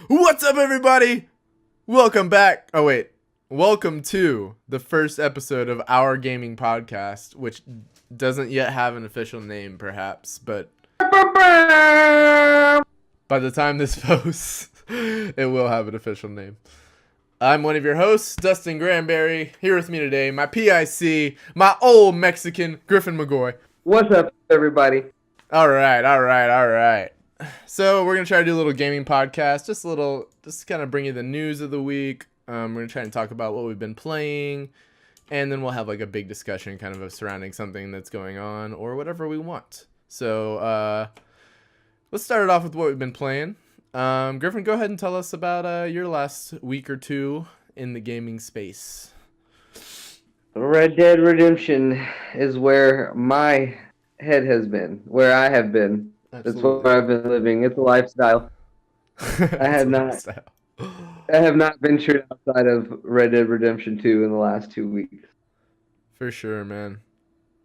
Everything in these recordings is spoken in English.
What's up, everybody? Welcome back. Oh, wait. Welcome to the first episode of our gaming podcast, which doesn't yet have an official name, perhaps, but by the time this posts, it will have an official name. I'm one of your hosts, Dustin Granberry. Here with me today, my PIC, my old Mexican, Griffin McGoy. What's up, everybody? All right. So we're going to try to do a little gaming podcast, just kind of bring you the news of the week. We're going to try and talk about what we've been playing, and then we'll have like a big discussion kind of surrounding something that's going on or whatever we want. So let's start it off with what we've been playing. Griffin, go ahead and tell us about your last week or two in the gaming space. Red Dead Redemption is where my head has been, where I have been. Absolutely. That's where I've been living. It's a lifestyle. I have not ventured outside of Red Dead Redemption 2 in the last 2 weeks. For sure, man.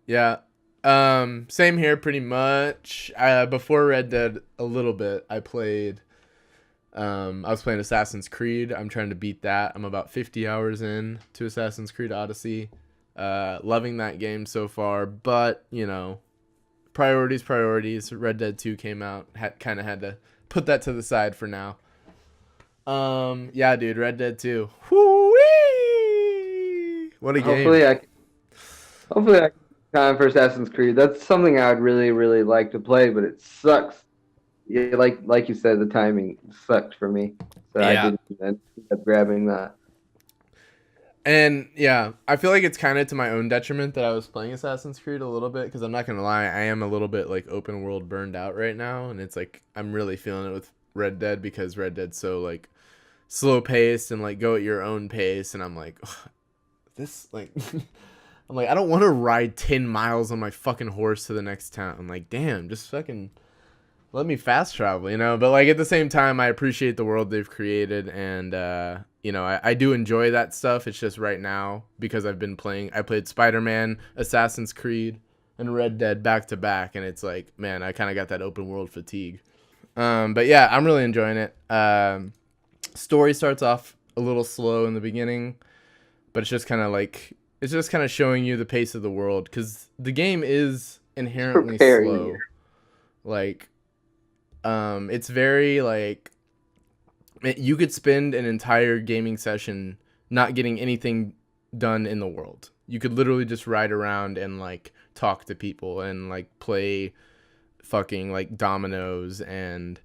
Yeah. Same here, pretty much. Before Red Dead, a little bit, I was playing Assassin's Creed. I'm trying to beat that. I'm about 50 hours in to Assassin's Creed Odyssey. Loving that game so far, but, you know, priorities. Red Dead 2 came out. Kind of had to put that to the side for now. Yeah, dude, Red Dead 2. Whoo-wee! What a game. Hopefully I can time for Assassin's Creed. That's something I would really like to play, but it sucks. Yeah, like you said, the timing sucked for me. So yeah. I didn't end up grabbing that. And yeah, I feel like it's kind of to my own detriment that I was playing Assassin's Creed a little bit, because I'm not going to lie, I am a little bit like open world burned out right now, and it's like I'm really feeling it with Red Dead because Red Dead's so like slow paced and like go at your own pace, and I'm like, this like I'm like, I don't want to ride 10 miles on my fucking horse to the next town. I'm like, damn, just fucking let me fast travel, you know? But like at the same time, I appreciate the world they've created, and you know, I do enjoy that stuff. It's just right now, because I played Spider-Man, Assassin's Creed, and Red Dead back to back, and it's like, man, I kind of got that open world fatigue. But yeah, I'm really enjoying it. Story starts off a little slow in the beginning, but it's just kind of showing you the pace of the world, because the game is inherently slow. Like, it's very like, you could spend an entire gaming session not getting anything done in the world. You could literally just ride around and like talk to people and like play fucking like dominoes and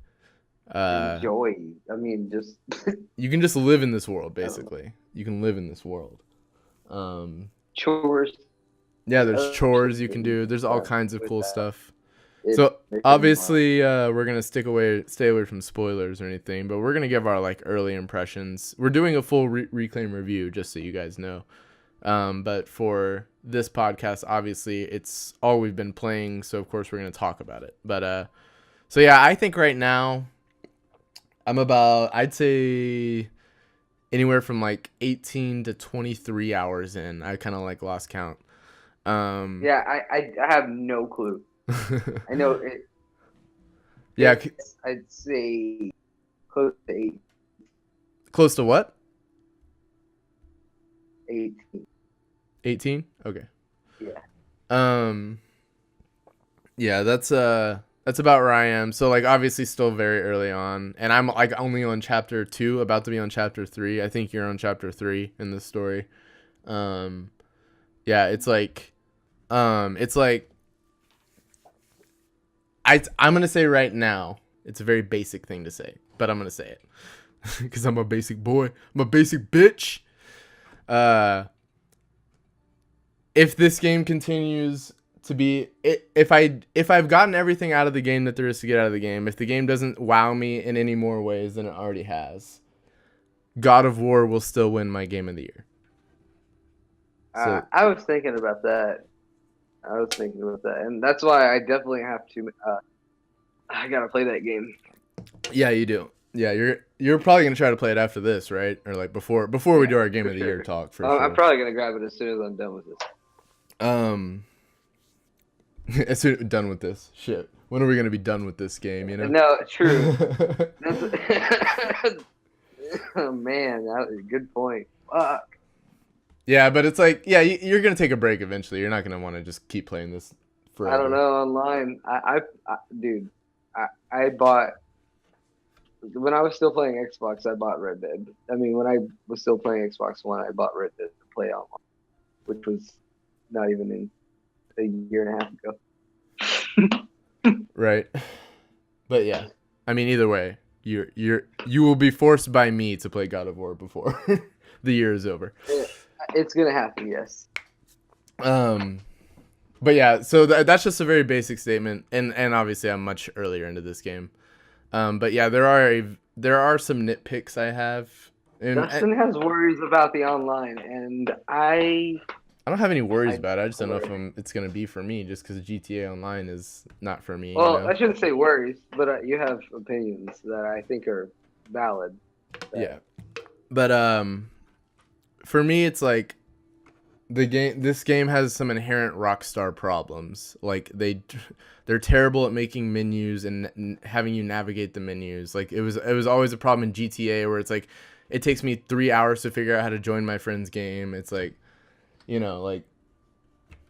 enjoy. I mean, just you can just live in this world, basically. You can live in this world. Chores. Yeah, there's chores you can do. There's all kinds of cool stuff. So obviously we're gonna stay away from spoilers or anything, but we're gonna give our like early impressions. We're doing a full Reclaim review, just so you guys know. But for this podcast, obviously it's all we've been playing, so of course we're gonna talk about it. But so yeah, I think right now I'm about, I'd say, anywhere from like 18 to 23 hours in. I kind of like lost count. Yeah, I have no clue. I know it. Yeah, I'd say close to 8. Close to what? 18. 18? Okay. Yeah. Yeah, that's about where I am. So like obviously still very early on, and I'm like only on chapter 2, about to be on chapter 3. I think you're on chapter 3 in this story. Yeah, it's like I'm going to say right now, it's a very basic thing to say, but I'm going to say it because I'm a basic boy. I'm a basic bitch. If this game continues to be, if I've gotten everything out of the game that there is to get out of the game, if the game doesn't wow me in any more ways than it already has, God of War will still win my game of the year. So, I was thinking about that. And that's why I definitely have to. I gotta play that game. Yeah, you do. Yeah, you're probably gonna try to play it after this, right? Or like before we do our game of the year talk. For sure. I'm probably gonna grab it as soon as I'm done with this. As soon as done with this shit. When are we gonna be done with this game? You know? No, true. man, that was a good point. Fuck. Yeah, but it's like, yeah, you're gonna take a break eventually. You're not gonna want to just keep playing this I don't forever. know online. Dude, I bought when I was still playing Xbox. I bought Red Dead. I mean, when I was still playing Xbox One, I bought Red Dead to play online, which was not even in a year and a half ago. Right. But yeah, I mean, either way, you will be forced by me to play God of War before the year is over. It's gonna happen, yes. Um, but yeah, so that's just a very basic statement, and obviously I'm much earlier into this game. But yeah, there are some nitpicks I have, and Dustin has worries about the online, and I don't have any worries I about it. I just don't know if it's gonna be for me, just because GTA Online is not for me. You well, know? I shouldn't say worries, but you have opinions that I think are valid. Yeah. But for me, it's like this game has some inherent Rockstar problems. Like they're terrible at making menus and having you navigate the menus. Like it was always a problem in GTA where it's like it takes me 3 hours to figure out how to join my friend's game. It's like, like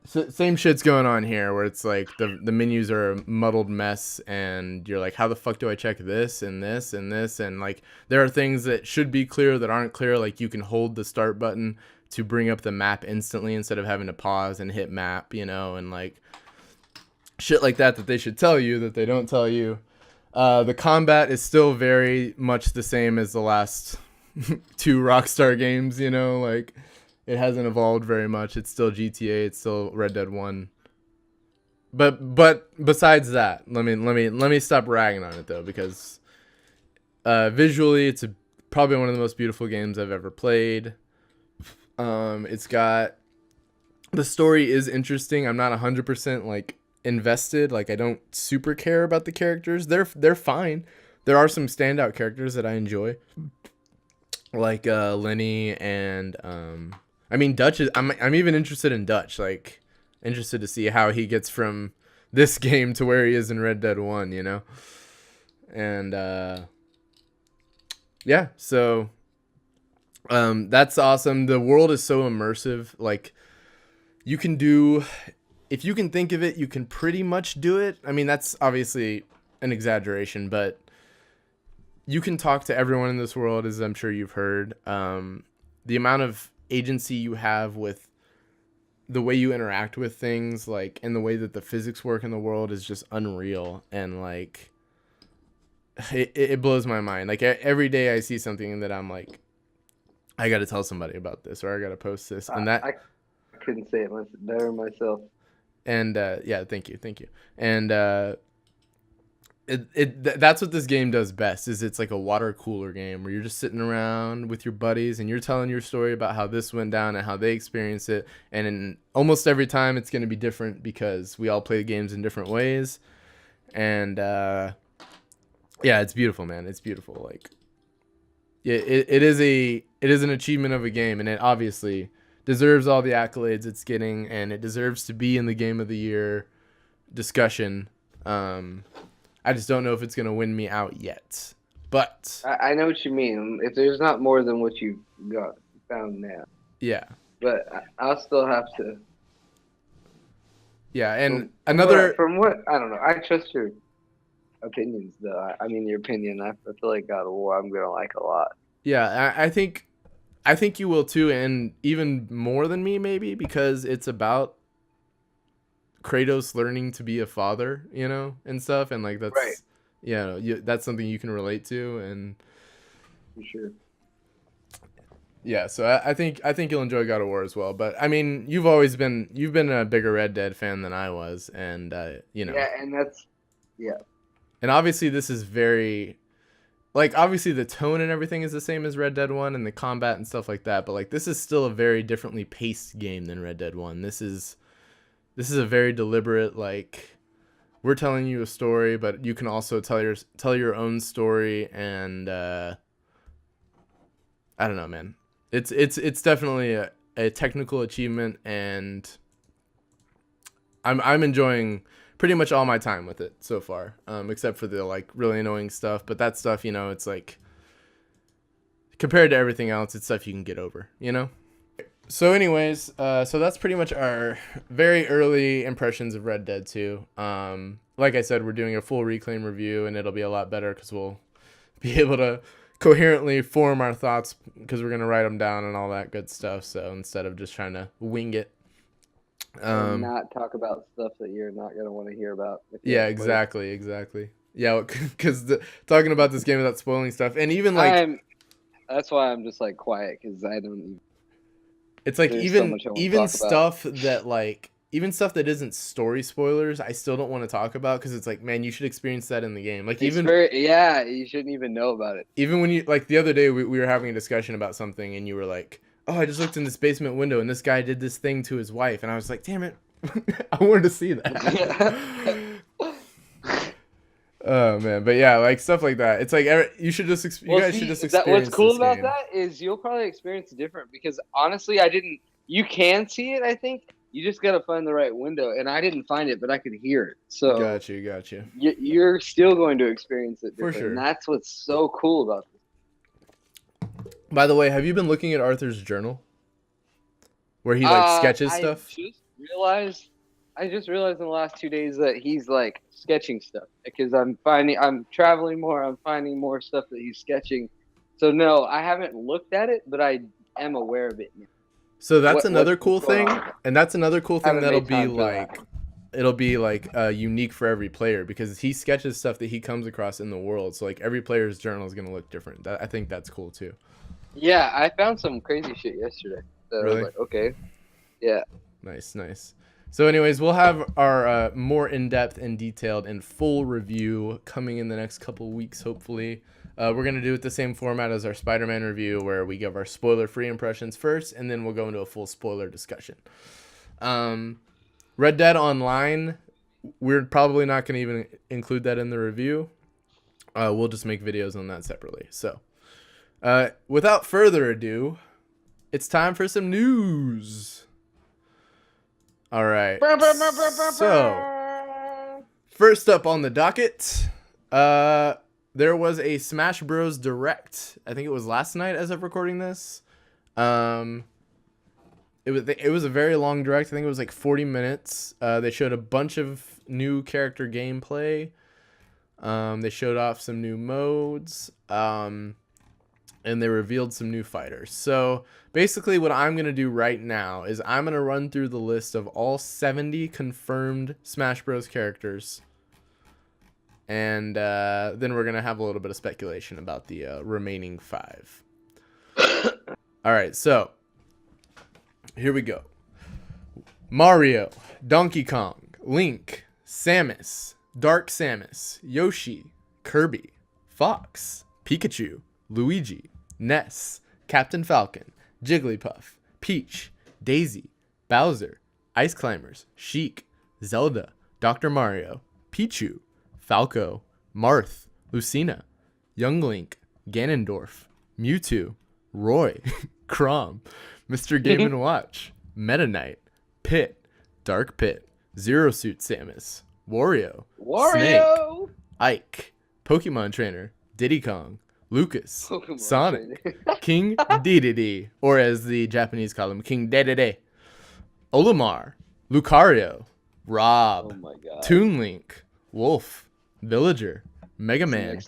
same shit's going on here where it's like the menus are a muddled mess and you're like, how the fuck do I check this and this and this, and like there are things that should be clear that aren't clear. Like you can hold the start button to bring up the map instantly instead of having to pause and hit map, and like shit like that they should tell you that they don't tell you. The combat is still very much the same as the last two Rockstar games, like it hasn't evolved very much. It's still GTA. It's still Red Dead 1. But besides that, let me stop ragging on it though, because visually it's probably one of the most beautiful games I've ever played. It's got the story is interesting. I'm not 100% like invested. Like I don't super care about the characters. They're fine. There are some standout characters that I enjoy, like Lenny and I mean Dutch is I'm even interested in Dutch. Like interested to see how he gets from this game to where he is in Red Dead 1, And yeah, so that's awesome. The world is so immersive. Like you can do, if you can think of it, you can pretty much do it. I mean, that's obviously an exaggeration, but you can talk to everyone in this world, as I'm sure you've heard. The amount of agency you have with the way you interact with things, like, and the way that the physics work in the world is just unreal. And like, it blows my mind. Like every day I see something that I'm like, I got to tell somebody about this, or I got to post this, and that. I couldn't say it better myself. And yeah, thank you. And that's what this game does best. Is it's like a water cooler game where you're just sitting around with your buddies and you're telling your story about how this went down and how they experienced it. And in almost every time, it's going to be different because we all play games in different ways. And yeah, it's beautiful, man. It's beautiful. Like, yeah, it is an achievement of a game, and it obviously deserves all the accolades it's getting, and it deserves to be in the Game of the Year discussion. I just don't know if it's gonna win me out yet, but I know what you mean. If there's not more than what you got found now, yeah, but I'll still have to. Yeah, and another from what I don't know. I trust your opinions, though. I mean, your opinion. I feel like God of War, I'm gonna like a lot. Yeah, I think you will too, and even more than me maybe, because it's about Kratos learning to be a father, and stuff, and like that's right. That's something you can relate to, and for sure. Yeah, so I think you'll enjoy God of War as well. But I mean, you've been a bigger Red Dead fan than I was, and Yeah, and that's and obviously this is very, like, obviously the tone and everything is the same as Red Dead 1 and the combat and stuff like that, but like this is still a very differently paced game than Red Dead 1. This is a very deliberate, like, we're telling you a story, but you can also tell your own story, and I don't know, man. It's definitely a technical achievement, and I'm enjoying pretty much all my time with it so far, except for the like really annoying stuff. But that stuff, it's like compared to everything else, it's stuff you can get over, you know? So anyways, so that's pretty much our very early impressions of Red Dead 2. Like I said, we're doing a full Reclaim review, and it'll be a lot better because we'll be able to coherently form our thoughts because we're going to write them down and all that good stuff. So instead of just trying to wing it. And not talk about stuff that you're not going to want to hear about. Yeah, exactly. Yeah, because talking about this game without spoiling stuff, and even like... That's why I'm just like quiet, because I don't... It's like even stuff that like even stuff that isn't story spoilers, I still don't want to talk about because it's like, man, you should experience that in the game. Like you shouldn't even know about it. Even when you like the other day we were having a discussion about something and you were like, oh, I just looked in this basement window and this guy did this thing to his wife, and I was like, damn it, I wanted to see that. Oh man, but yeah, like stuff like that. It's like you should just you guys should just experience. What's cool about that is you'll probably experience it different because honestly, I didn't. You can see it, I think. You just gotta find the right window, and I didn't find it, but I could hear it. So got you. You're still going to experience it different, for sure. And that's what's so cool about this. By the way, have you been looking at Arthur's journal, where he like sketches stuff? I just realized in the last 2 days that he's like sketching stuff because I'm traveling more. I'm finding more stuff that he's sketching. So no, I haven't looked at it, but I am aware of it now. So that's another cool thing, and that's another cool thing that'll be like, it'll be like unique for every player because he sketches stuff that he comes across in the world. So like every player's journal is gonna look different. I think that's cool too. Yeah, I found some crazy shit yesterday. So really? I was like, okay, yeah. Nice. So anyways, we'll have our more in-depth and detailed and full review coming in the next couple weeks, hopefully. We're going to do it the same format as our Spider-Man review where we give our spoiler-free impressions first, and then we'll go into a full spoiler discussion. Red Dead Online, we're probably not going to even include that in the review. We'll just make videos on that separately. So without further ado, it's time for some news. All right. So, first up on the docket, there was a Smash Bros. Direct. I think it was last night as of recording this. It was a very long direct. I think it was like 40 minutes. They showed a bunch of new character gameplay. They showed off some new modes. And they revealed some new fighters. So basically what I'm going to do right now is I'm going to run through the list of all 70 confirmed Smash Bros. Characters. And then we're going to have a little bit of speculation about the remaining 5. All right, so here we go. Mario, Donkey Kong, Link, Samus, Dark Samus, Yoshi, Kirby, Fox, Pikachu, Luigi, Ness, Captain Falcon, Jigglypuff, Peach, Daisy, Bowser, Ice Climbers, Sheik, Zelda, Dr. Mario, Pichu, Falco, Marth, Lucina, Young Link, Ganondorf, Mewtwo, Roy, Chrom, Mr. Game & Watch, Meta Knight, Pit, Dark Pit, Zero Suit Samus, Wario, Snake, Ike, Pokemon Trainer, Diddy Kong, Lucas, Pokemon Sonic, King Dedede, or as the Japanese call him, King Dedede, Olimar, Lucario, Rob, Toon Link, Wolf, Villager, Mega Man,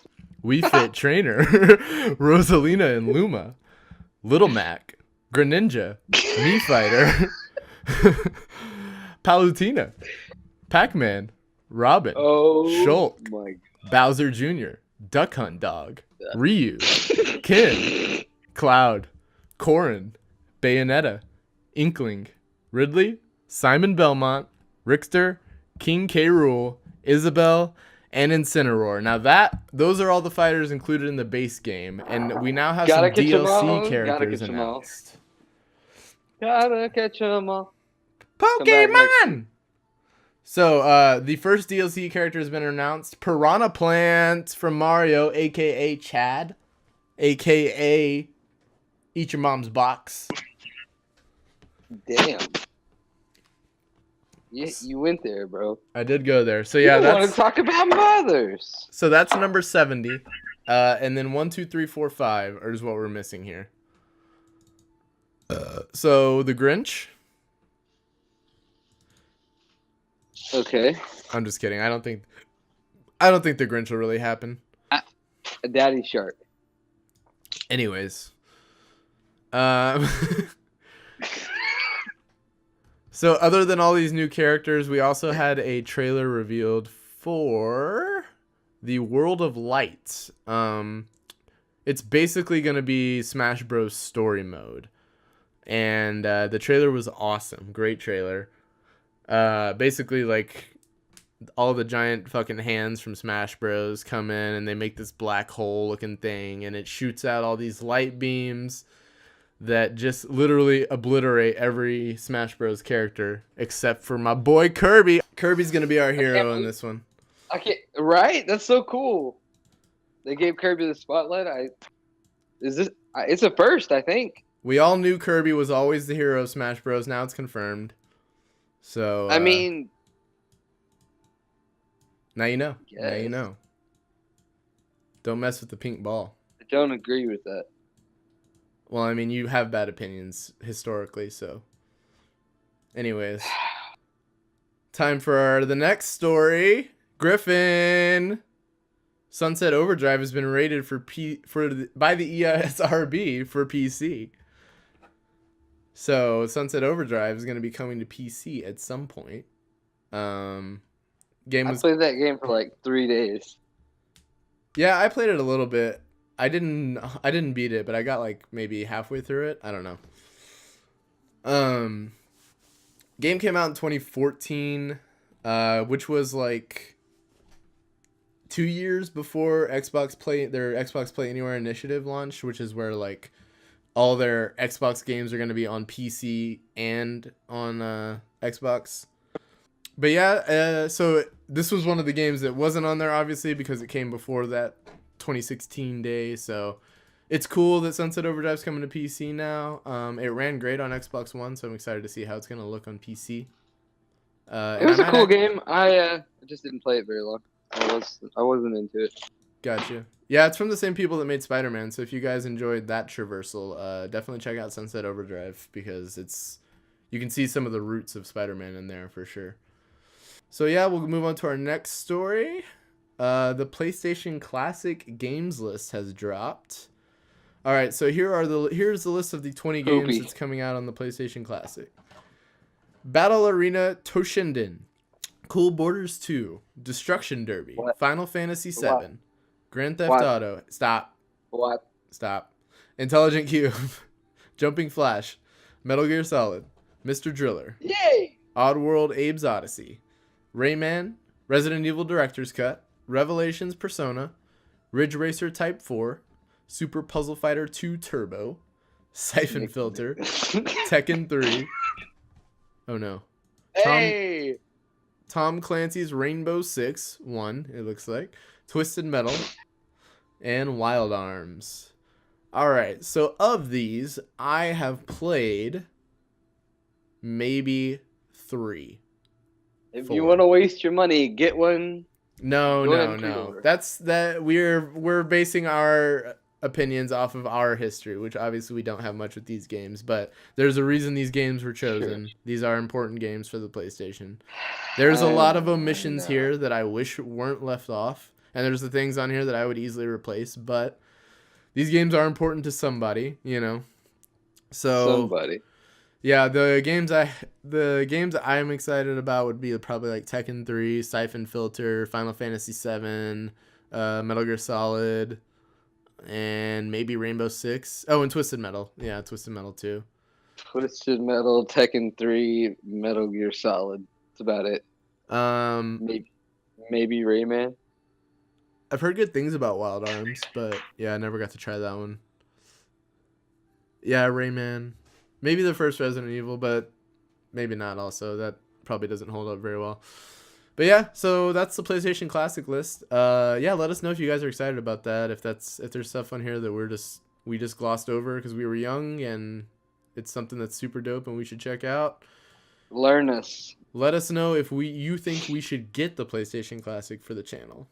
Wii Fit Trainer, Rosalina and Luma, Little Mac, Greninja, Mii Fighter, Palutena, Pac-Man, Robin, Shulk, Bowser Jr., Duck Hunt Dog, Ryu, Ken, Cloud, Corrin, Bayonetta, Inkling, Ridley, Simon Belmont, Richter, King K. Rool, Isabelle, and Incineroar. Now those are all the fighters included in the base game, and we now have some DLC characters announced. Gotta catch 'em all. Pokemon! So, the first DLC character has been announced. Piranha Plant from Mario, a.k.a. Chad, a.k.a. Eat Your Mom's Box. Damn. You went there, bro. I did go there. So, yeah, I want to talk about mothers. So, that's number 70. And then 1, 2, 3, 4, 5 is what we're missing here. So the Grinch. Okay. I'm just kidding. I don't think the Grinch will really happen. A Daddy Shark. Anyways. Um So other than all these new characters, we also had a trailer revealed for the World of Light. It's basically going to be Smash Bros. Story mode. And the trailer was awesome. Great trailer. Basically, like, all the giant fucking hands from Smash Bros. Come in and they make this black hole looking thing. And it shoots out all these light beams that just literally obliterate every Smash Bros. Character except for my boy Kirby. Kirby's going to be our hero in this one. Right? That's so cool. They gave Kirby the spotlight. It's a first, I think. We all knew Kirby was always the hero of Smash Bros. Now it's confirmed. So I mean, now you know. yes. Now you know. Don't mess with the pink ball. I don't agree with that. Well, I mean, you have bad opinions historically, so. Anyways. Time for the next story. Griffin. Sunset Overdrive has been rated by the ESRB for PC. So Sunset Overdrive is going to be coming to PC at some point. I played that game for like 3 days. Yeah, I played it a little bit. I didn't beat it, but I got like maybe halfway through it. I don't know. Game came out in 2014, which was like 2 years before their Xbox Play Anywhere initiative launched, which is where like all their Xbox games are going to be on PC and on Xbox. But yeah, so this was one of the games that wasn't on there, obviously, because it came before that 2016 day. So it's cool that Sunset Overdrive's coming to PC now. It ran great on Xbox One, so I'm excited to see how it's going to look on PC. It was a cool game. I just didn't play it very long. I wasn't into it. Gotcha. Yeah, it's from the same people that made Spider-Man, so if you guys enjoyed that traversal, definitely check out Sunset Overdrive, because you can see some of the roots of Spider-Man in there for sure. So yeah, we'll move on to our next story. The PlayStation Classic games list has dropped. All right, so here's the list of the 20 games that's coming out on the PlayStation Classic. Battle Arena Toshinden, Cool Borders 2, Destruction Derby, What? Final Fantasy 7, What? Grand Theft What? Auto. Stop. What? Stop. Intelligent Cube, Jumping Flash, Metal Gear Solid, Mr. Driller, Yay! Oddworld Abe's Odyssey, Rayman, Resident Evil Director's Cut, Revelations Persona, Ridge Racer Type 4, Super Puzzle Fighter 2 Turbo, Siphon Filter, Tekken 3. Oh no. Hey! Tom Clancy's Rainbow Six 1, it looks like, Twisted Metal, and Wild Arms. Alright, so of these, I have played maybe 3. If 4. you want to waste your money, get one. No. pre-order. That's that we're basing our opinions off of our history, which obviously we don't have much with these games, but there's a reason these games were chosen. Sure. These are important games for the PlayStation. There's a lot of omissions here that I wish weren't left off, and there's the things on here that I would easily replace, but these games are important to somebody, you know. So somebody. Yeah, the games I'm excited about would be probably like Tekken 3, Siphon Filter, Final Fantasy 7, Metal Gear Solid, and maybe Rainbow Six. Oh, and Twisted Metal. Yeah, Twisted Metal 2. Twisted Metal, Tekken 3, Metal Gear Solid. That's about it. Maybe Rayman. I've heard good things about Wild Arms, but yeah, I never got to try that one. Yeah, Rayman. Maybe the first Resident Evil, but maybe not also. That probably doesn't hold up very well. But yeah, so that's the PlayStation Classic list. Yeah, let us know if you guys are excited about that. If there's stuff on here that we just glossed over because we were young and it's something that's super dope and we should check out. Learn us. Let us know if you think we should get the PlayStation Classic for the channel.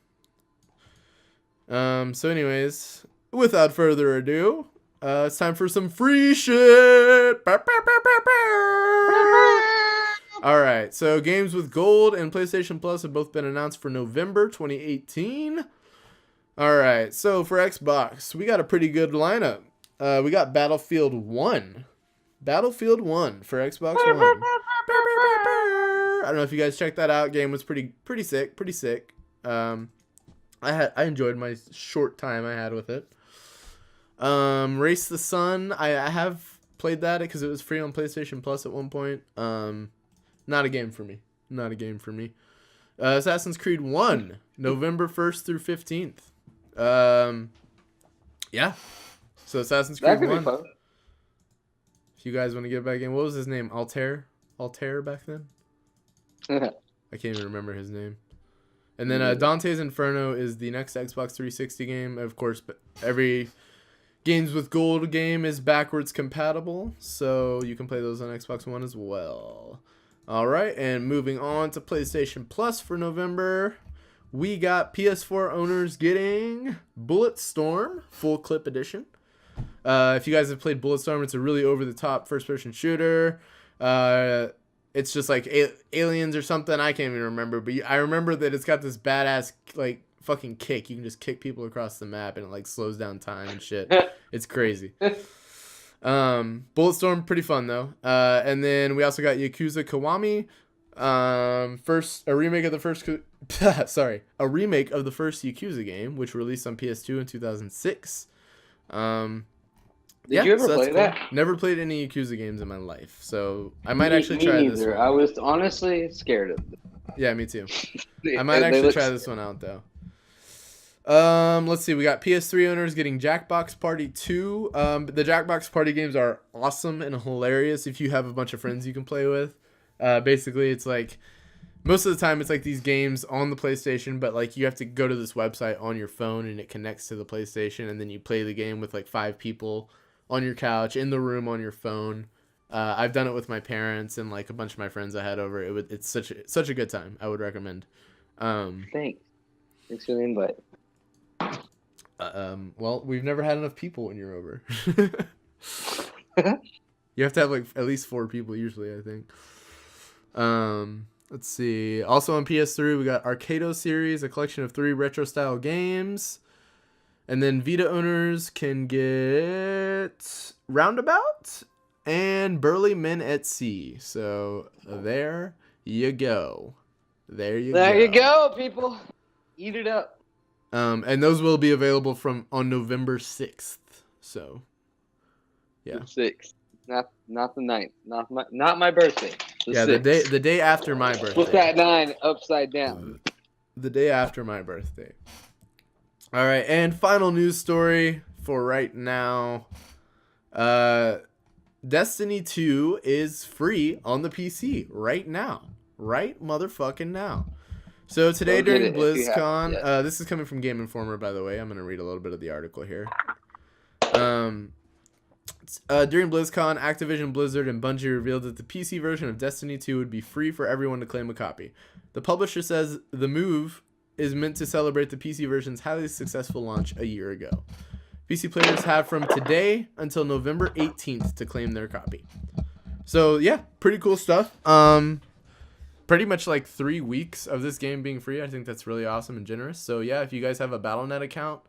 So anyways, without further ado, it's time for some free shit. All right, so games with Gold and PlayStation Plus have both been announced for November 2018. All right, so for Xbox, we got a pretty good lineup. We got Battlefield 1. Battlefield 1 for Xbox One. I don't know if you guys checked that out. Game was pretty sick. I enjoyed my short time I had with it. Race the Sun. I have played that because it was free on PlayStation Plus at one point. Not a game for me. Assassin's Creed 1, November 1st through 15th. Yeah. So Assassin's Creed That could 1. be fun. If you guys want to get back in, what was his name? Altair back then? I can't even remember his name. And then Dante's Inferno is the next Xbox 360 game. Of course, every Games with Gold game is backwards compatible, so you can play those on Xbox One as well. All right, and moving on to PlayStation Plus for November, we got PS4 owners getting Bulletstorm Full Clip Edition. If you guys have played Bulletstorm, it's a really over-the-top first-person shooter. It's just like aliens or something. I can't even remember, but I remember that it's got this badass like fucking kick. You can just kick people across the map, and it like slows down time and shit. It's crazy. Bulletstorm, pretty fun though. And then we also got Yakuza Kiwami. A remake of the first Yakuza game, which released on PS2 in 2006. Did you ever that's play that? Never played any Yakuza games in my life, so I might actually try this one. I was honestly scared of them. Yeah, me too. I might actually try this one out though. Let's see. We got PS3 owners getting Jackbox Party 2. The Jackbox Party games are awesome and hilarious if you have a bunch of friends you can play with. Basically, it's like most of the time it's like these games on the PlayStation, but like you have to go to this website on your phone and it connects to the PlayStation, and then you play the game with like 5 people on your couch in the room on your phone. I've done it with my parents and like a bunch of my friends I had over. It's such a good time. I would recommend. Thanks for the invite. Well, we've never had enough people when you're over. You have to have like at least 4 people usually, I think. Let's see. Also on PS3, we got Arcado Series, a collection of 3 retro style games. And then Vita owners can get Roundabout and Burly Men at Sea. So there you go. There you go, people. Eat it up. And those will be available on November 6th. So yeah. 6th. Not the 9th. Not my birthday. The day after my birthday. Put that 9 upside down. The day after my birthday. All right, and final news story for right now. Destiny 2 is free on the PC right now. Right motherfucking now. So today during BlizzCon, this is coming from Game Informer, by the way. I'm going to read a little bit of the article here. During BlizzCon, Activision Blizzard and Bungie revealed that the PC version of Destiny 2 would be free for everyone to claim a copy. The publisher says the move is meant to celebrate the PC version's highly successful launch a year ago. PC players have from today until November 18th to claim their copy. So yeah, pretty cool stuff. Pretty much like 3 weeks of this game being free. I think that's really awesome and generous. So yeah, if you guys have a Battle.net account,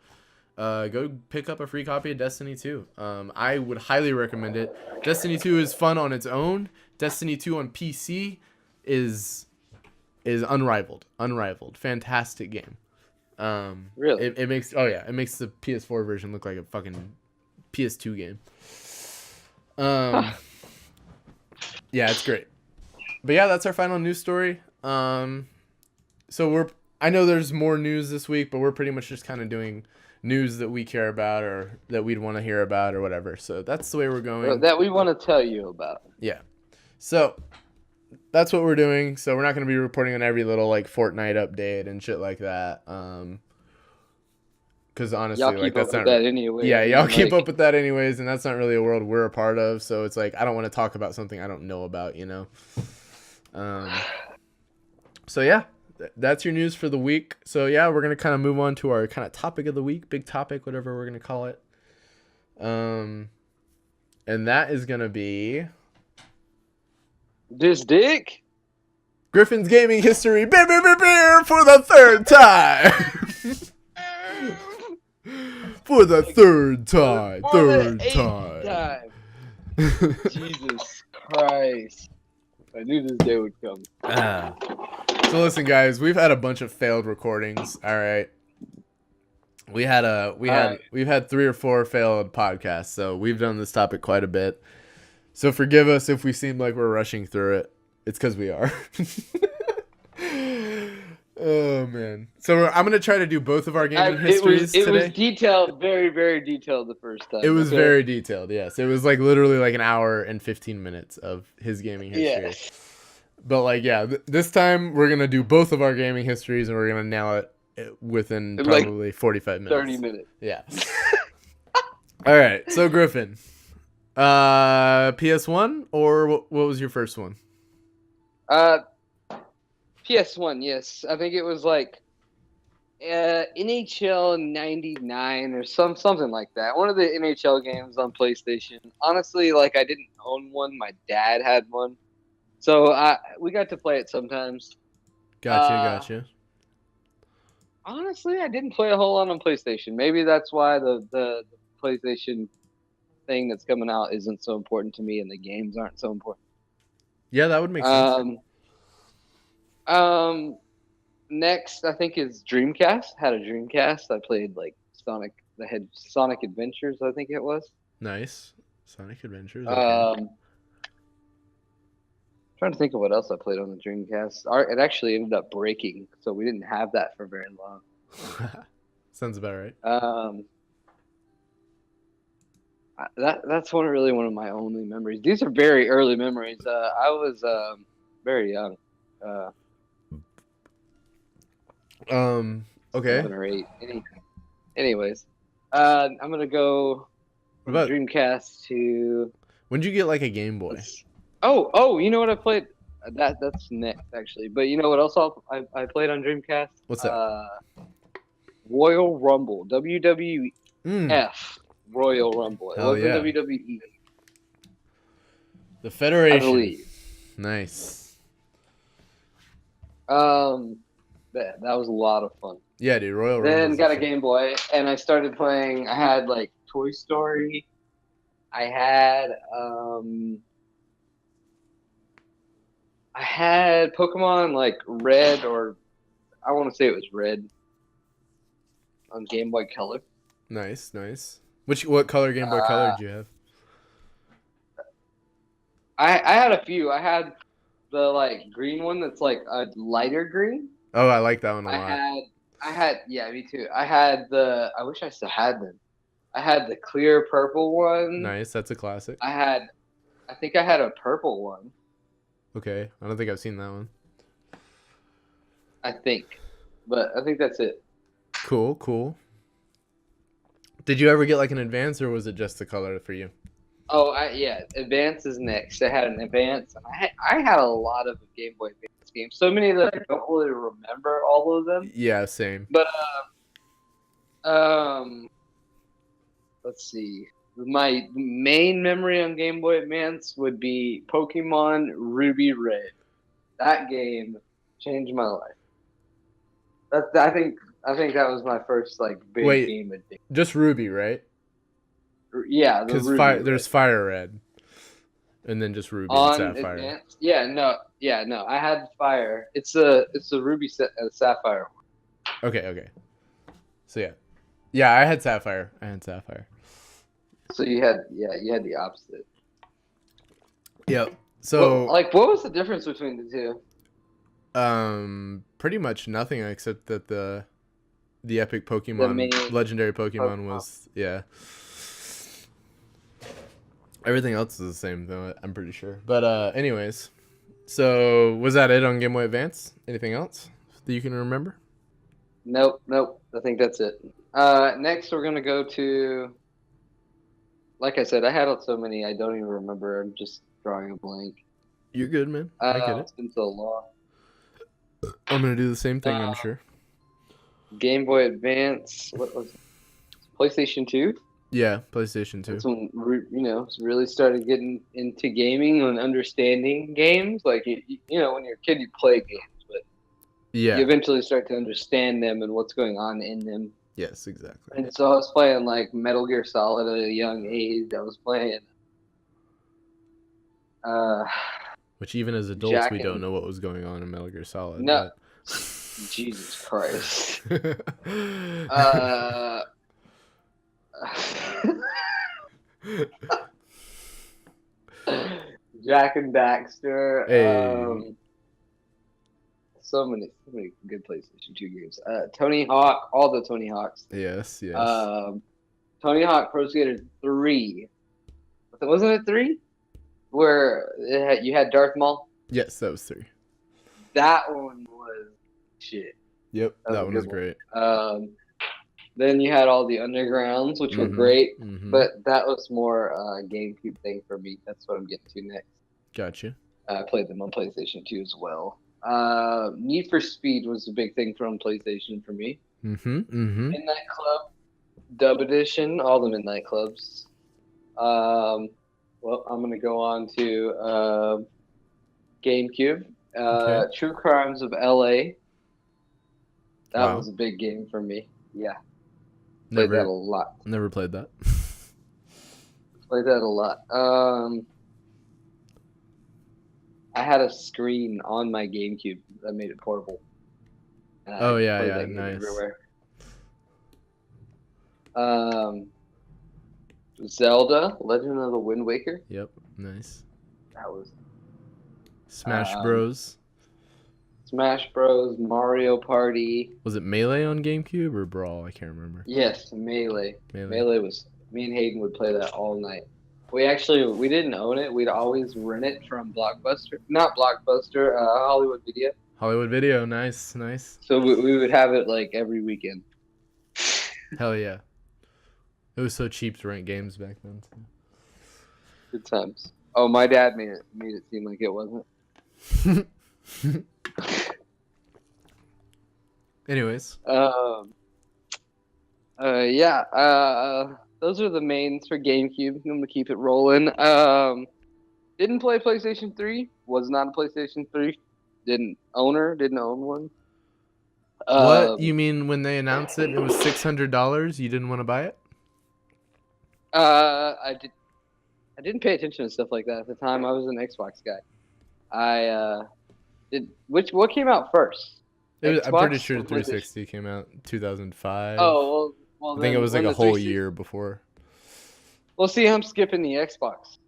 go pick up a free copy of Destiny 2. I would highly recommend it. Destiny 2 is fun on its own. Destiny 2 on PC is unrivaled. Fantastic game. Really? It makes the PS4 version look like a fucking PS2 game. Yeah, it's great. But yeah, that's our final news story. So I know there's more news this week, but we're pretty much just kind of doing news that we care about or that we'd want to hear about or whatever. So that's the way we're going. That we want to tell you about. Yeah. So that's what we're doing. So we're not going to be reporting on every little like Fortnite update and shit like that. Because honestly, y'all like that's not that anyway. Yeah, y'all keep up with that anyways, and that's not really a world we're a part of. So it's like I don't want to talk about something I don't know about, you know. So yeah, that's your news for the week. So yeah, we're gonna kind of move on to our kind of topic of the week, big topic, whatever we're gonna call it. And that is gonna be This dick. Griffin's gaming history, beer, beer, beer, beer, for the third time. For the third time, For third the eighth time. Jesus Christ! I knew this day would come. So listen, guys, we've had a bunch of failed recordings. All right, we've had 3 or 4 failed podcasts, so we've done this topic quite a bit. So forgive us if we seem like we're rushing through it. It's because we are. Oh man! So I'm gonna try to do both of our gaming histories It today. was detailed, very, very detailed the first time. It was okay? very detailed. Yes, it was like literally like an hour and 15 minutes of his gaming history. Yes. But like, yeah, this time we're gonna do both of our gaming histories, and we're gonna nail it within In, like, probably 45 minutes. 30 minutes. Yeah. All right. So Griffin, PS1 or what was your first one? PS1, yes. I think it was like NHL 99 or something like that. One of the NHL games on PlayStation. Honestly, like I didn't own one. My dad had one. So we got to play it sometimes. Gotcha. Honestly, I didn't play a whole lot on PlayStation. Maybe that's why the PlayStation thing that's coming out isn't so important to me and the games aren't so important. Yeah, that would make sense. Next, I think is Dreamcast. Had a Dreamcast. I played like Sonic Adventures, I think it was. Nice. Sonic Adventures. Okay. Trying to think of what else I played on the Dreamcast. It actually ended up breaking, so we didn't have that for very long. Sounds about right. That's one of my only memories. These are very early memories. I was very young. Okay. 7 or 8. Anyways, I'm gonna go from What about Dreamcast to. when did you get like a Game Boy? Oh, you know what I played? That's next actually. But you know what else I played on Dreamcast? What's that? Royal Rumble, WWF Royal Rumble. It Hell wasn't yeah. WWE. The I Federation. believe. Nice. That was a lot of fun. Yeah, dude. Royal Then Rumble. got a Game Boy, and I started playing. I had like Toy Story. I had Pokemon like Red, or I want to say it was Red, on Game Boy Color. Nice. What color Game Boy Color did you have? I had a few. I had the like green one that's like a lighter green. Oh, I like that one a lot. Yeah, me too. I wish I still had them. I had the clear purple one. Nice, that's a classic. I think I had a purple one. Okay, I don't think I've seen that one. I think that's it. Cool. Did you ever get like an Advance, or was it just the color for you? Oh, yeah. Advance is next. I had an Advance. I had a lot of Game Boy Advance games. So many that I don't really remember all of them. Yeah, same. But let's see. My main memory on Game Boy Advance would be Pokemon Ruby Red. That game changed my life. I think that was my first like big game addiction. Just Ruby, right? Yeah, because there's Fire Red, and then just Ruby and Sapphire. Advanced? Yeah, no. I had Fire. It's a Ruby Sapphire one. Okay. So yeah. I had Sapphire. So you had the opposite. Yep. So what was the difference between the two? Pretty much nothing except that the epic Pokemon, legendary Pokemon was Everything else is the same though, I'm pretty sure. But anyways, so was that it on Game Boy Advance? Anything else that you can remember? Nope. I think that's it. Next we're gonna go to. Like I said, I had so many I don't even remember. I'm just drawing a blank. You're good, man. I get it. It's been so long. I'm gonna do the same thing, I'm sure. Game Boy Advance. What was it? PlayStation 2? Yeah, PlayStation 2. That's when really started getting into gaming and understanding games. Like when you're a kid, you play games, but you Yeah. eventually start to understand them and what's going on in them. Yes, exactly. And so I was playing like Metal Gear Solid at a young age. I was playing Which even as adults, Jack we don't and know what was going on in Metal Gear Solid. no, But... Jesus Christ. Uh, Jack and Daxter. Hey. So many good PlayStation 2 games. Tony Hawk, all the Tony Hawks. Yes, yes. Tony Hawk Pro Skater 3. Wasn't it 3? Where you had Darth Maul? Yes, that was 3. That one was shit. Yep, that one was one. great. Then you had all the Undergrounds, which were great, but that was more a GameCube thing for me. That's what I'm getting to next. Gotcha. I played them on PlayStation 2 as well. Need for Speed was a big thing from PlayStation for me. Midnight Club, Dub Edition, all the Midnight Clubs. Well, I'm gonna go on to GameCube. Okay. True Crimes of LA. That Wow. was a big game for me. Yeah. Played that a lot. Never played that. Played that a lot. I had a screen on my GameCube that made it portable. Oh yeah, nice. Everywhere. Zelda, Legend of the Wind Waker. Yep, nice. That was Smash Bros. Smash Bros. Mario Party. Was it Melee on GameCube or Brawl? I can't remember. Yes, Melee. Melee was. Me and Hayden would play that all night. We didn't own it. We'd always rent it from Blockbuster. Not Blockbuster, Hollywood Video. Hollywood Video, nice. So we would have it like every weekend. Hell yeah. It was so cheap to rent games back then. Too. Good times. Oh, my dad made it seem like it wasn't. Anyways. Those are the mains for GameCube. I'm gonna keep it rolling. Didn't play PlayStation 3. Was not a PlayStation 3. Didn't own one. What? You mean when they announced it was $600? You didn't want to buy it? I didn't pay attention to stuff like that at the time. I was an Xbox guy. What came out first? I'm pretty sure 360 came out in 2005. Oh, well I think it was like a whole year before. Well, see, I'm skipping the Xbox.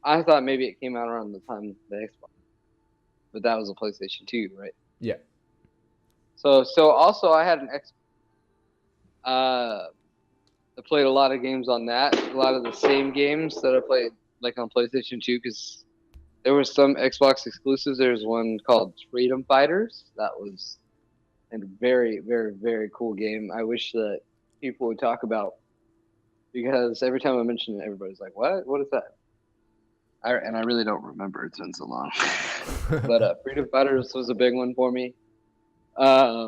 I thought maybe it came out around the time of the Xbox. But that was a PlayStation 2, right? Yeah. So also I had an Xbox. I played a lot of games on that. A lot of the same games that I played like on PlayStation 2 because there were some Xbox exclusives. There's one called Freedom Fighters. That was a very, very, very cool game. I wish that people would talk about because every time I mention it, everybody's like, "What? What is that?" And I really don't remember. It's been so long. But Freedom Fighters was a big one for me. Xbox.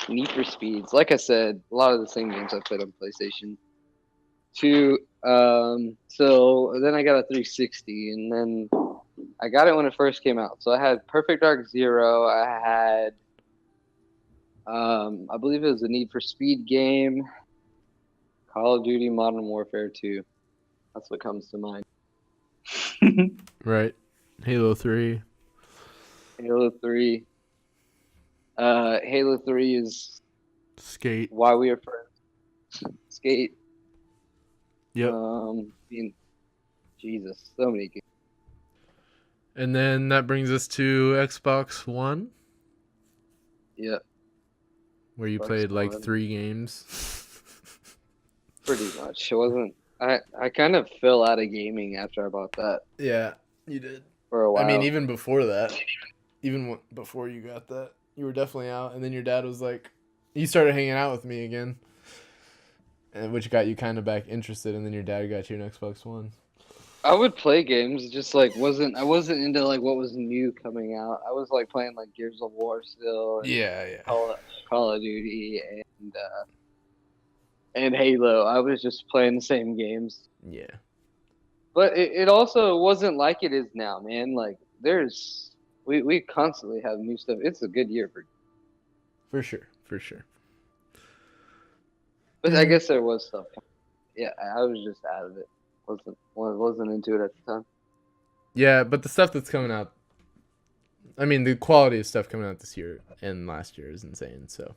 Need for Speeds. Like I said, a lot of the same games I played on PlayStation 2. So then I got a 360, and then I got it when it first came out. So I had Perfect Dark Zero. I had, I believe it was a Need for Speed game. Call of Duty Modern Warfare 2. That's what comes to mind. Right. Halo 3. Halo 3. Halo 3 is Skate. Why We Are Friends. Skate. Yep. Jesus, so many games. And then that brings us to Xbox One. Yep. Where you Xbox played like One. 3 games. Pretty much. It wasn't. I kind of fell out of gaming after I bought that. Yeah, you did. For a while. I mean, even before that, before you got that, you were definitely out. And then your dad was like, you started hanging out with me again, and which got you kind of back interested. And then your dad got you an Xbox One. I would play games, just like I wasn't into like what was new coming out. I was like playing like Gears of War still and Yeah. Call of Duty and Halo. I was just playing the same games. Yeah. But it also wasn't like it is now, man. Like we constantly have new stuff. It's a good year For sure. For sure. but I guess there was stuff. Yeah, I was just out of it. Wasn't into it at the time. Yeah, but the stuff that's coming out, I mean, the quality of stuff coming out this year and last year is insane. So,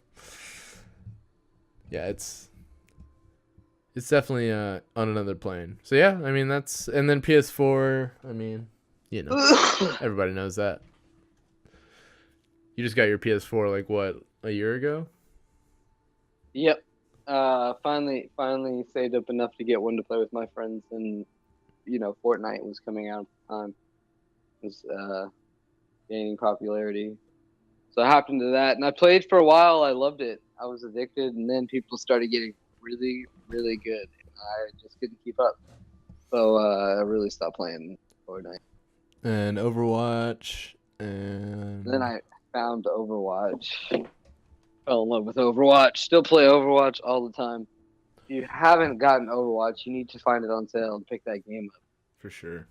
yeah, it's definitely on another plane. So yeah, I mean and then PS4. I mean, everybody knows that. You just got your PS4 like what, a year ago? Yep. Finally saved up enough to get one to play with my friends, and Fortnite was coming out at the time. It was gaining popularity, so I hopped into that, and I played for a while. I loved it. I was addicted, and then people started getting really, really good. I just couldn't keep up, so I really stopped playing Fortnite. And Overwatch, and Then I found Overwatch. Fell in love with Overwatch. Still play Overwatch all the time. If you haven't gotten Overwatch, you need to find it on sale and pick that game up. for sure.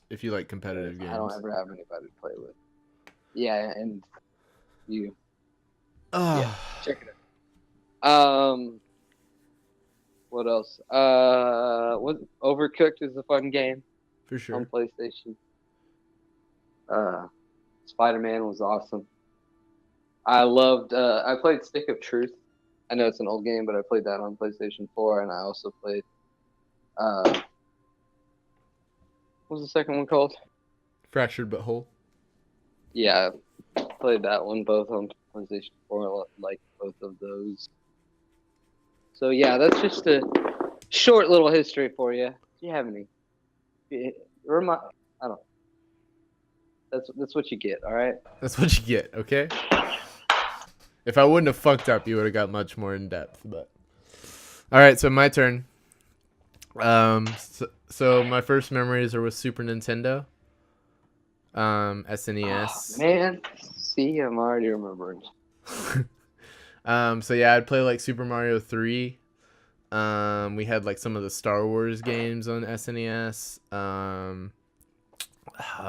If you like competitive games. I don't ever have anybody to play with. Yeah, and you. Yeah, check it out. What else? Overcooked is a fun game for sure. on PlayStation. Spider-Man was awesome. I loved. I played Stick of Truth. I know it's an old game, but I played that on PlayStation 4, and I also played. What was the second one called? Fractured But Whole. Yeah, I played that one both on PlayStation 4. Like both of those. So yeah, that's just a short little history for you. Do you have any? I don't know. That's what you get. All right. That's what you get. Okay. If I wouldn't have fucked up, you would have got much more in depth. But all right, so my turn. So my first memories are with Super Nintendo. SNES. Oh, man, see, I'm already remembering. So yeah, I'd play like Super Mario 3. We had like some of the Star Wars games on SNES.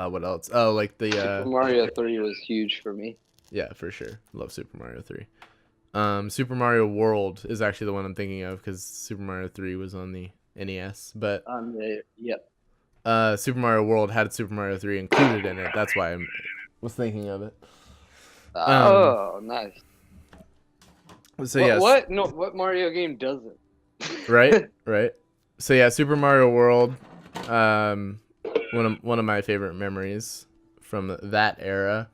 What else? Oh, like the Super Mario 3 was huge for me. Yeah, for sure. Love Super Mario 3. Super Mario World is actually the one I'm thinking of because Super Mario 3 was on the NES. But yep. Super Mario World had Super Mario 3 included in it. That's why I was thinking of it. Nice. So yeah. What Mario game doesn't? Right. So yeah, Super Mario World. One of my favorite memories from that era.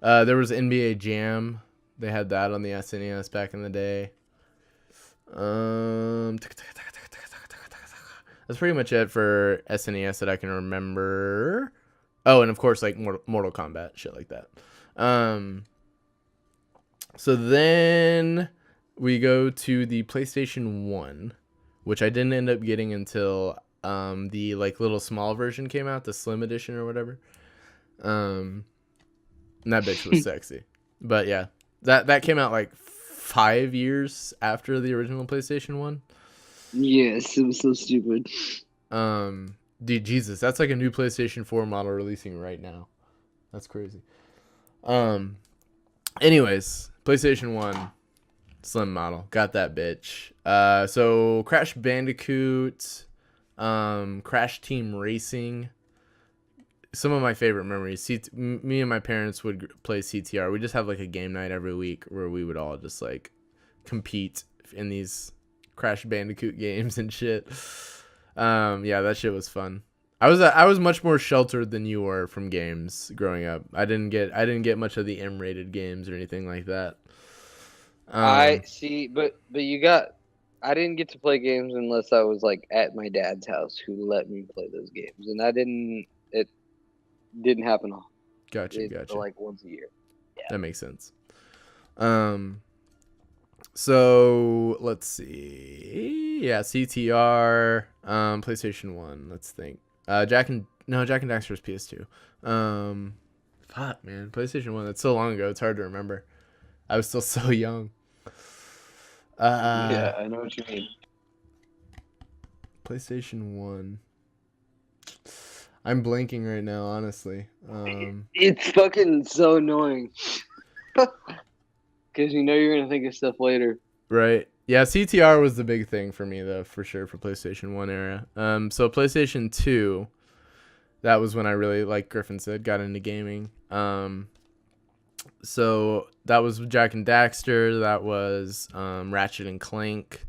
There was NBA Jam. They had that on the SNES back in the day. That's pretty much it for SNES that I can remember. Oh, and of course, like Mortal Kombat, shit like that. So then we go to the PlayStation 1, which I didn't end up getting until the like little small version came out, the Slim Edition or whatever. And that bitch was sexy. But yeah, that came out like 5 years after the original PlayStation 1. Yes, it was so stupid. Dude, Jesus, that's like a new PlayStation 4 model releasing right now. That's crazy. Anyways, PlayStation 1 Slim model, got that bitch. So Crash Bandicoot, Crash Team Racing. Some of my favorite memories. Me and my parents would play CTR. We just have like a game night every week where we would all just like compete in these Crash Bandicoot games and shit. Yeah, that shit was fun. I was much more sheltered than you were from games growing up. I didn't get much of the M-rated games or anything like that. I see, but you got. I didn't get to play games unless I was like at my dad's house, who let me play those games, and it didn't happen. Gotcha. Like once a year. Yeah. That makes sense. So let's see. Yeah, CTR, PlayStation 1. Let's think. Jack and Daxter's PS2. Fuck man, PlayStation 1. That's so long ago. It's hard to remember. I was still so young. Yeah, I know what you mean. PlayStation 1. I'm blanking right now, honestly. It's fucking so annoying. Because you know you're gonna think of stuff later. Right. Yeah, CTR was the big thing for me though, for sure, for PlayStation 1 era. So PlayStation 2, that was when I really, like Griffin said, got into gaming. So that was Jack and Daxter, that was Ratchet and Clank,